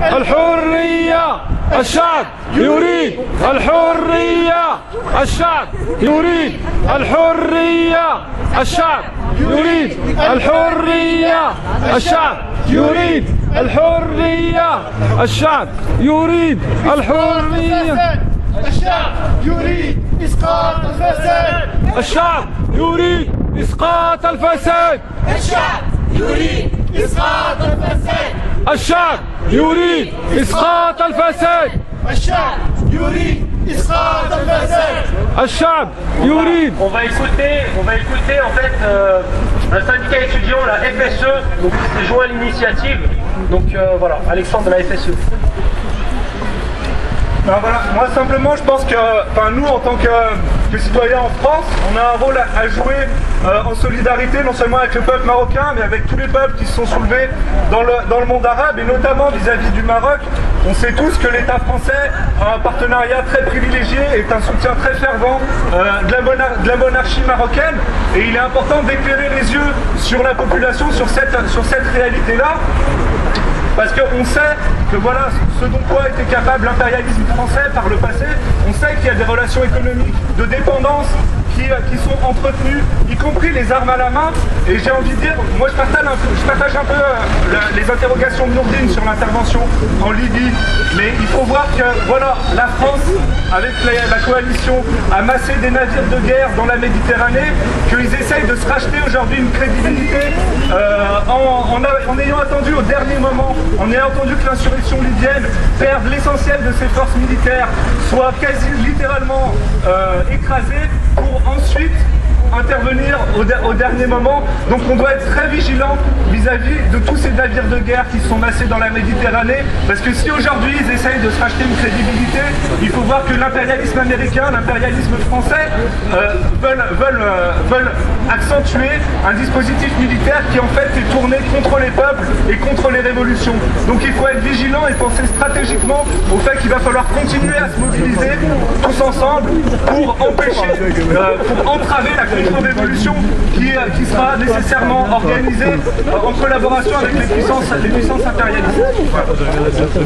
الحرية الشعب يريد الحرية الشعب يريد الحرية الشعب يريد الحرية الشعب يريد الحرية الشعب يريد الحرية الشعب يريد إسقاط الفساد الشعب يريد إسقاط الفساد الشعب يريد إسقاط الفساد الشعب يريد إسقاط الفساد الشعب يريد إسقاط الفساد الشعب يريد. On va écouter en fait un syndicat étudiant, la FSE, donc qui s'est joint à l'initiative. Donc voilà, Alexandre de la FSE. Ben voilà, moi simplement je pense que nous en tant que citoyens en France, on a un rôle à jouer en solidarité non seulement avec le peuple marocain mais avec tous les peuples qui se sont soulevés dans le monde arabe et notamment vis-à-vis du Maroc. On sait tous que l'État français a un partenariat très privilégié et un soutien très fervent de la monarchie marocaine et il est important d'éclairer les yeux sur la population, sur cette réalité-là. Parce qu'on sait que voilà ce dont quoi était capable l'impérialisme français par le passé. On sait qu'il y a des relations économiques de dépendance qui sont entretenues, y compris les armes à la main. Et j'ai envie de dire, moi je partage un peu les interrogations de Nourdine sur l'intervention en Libye. Mais il faut voir que voilà, la France, avec la coalition, a massé des navires de guerre dans la Méditerranée, qu'ils essayent de se racheter aujourd'hui une crédibilité en ayant attendu au dernier moment, en ayant attendu que l'insurrection libyenne perde l'essentiel de ses forces militaires, soit quasi littéralement écrasée, pour ensuite intervenir au dernier moment. Donc on doit être très vigilant vis-à-vis de tous ces navires de guerre qui sont massés dans la Méditerranée, parce que si aujourd'hui ils essayent de se racheter une crédibilité, il faut voir que l'impérialisme américain, l'impérialisme français veulent accentuer un dispositif militaire qui en fait est tourné contre les peuples et contre les révolutions. Donc il faut être vigilant et penser stratégiquement au fait qu'il va falloir continuer à se mobiliser tous ensemble pour empêcher, pour entraver la contre-révolution qui sera nécessairement organisée en collaboration avec les puissances impérialistes. Voilà.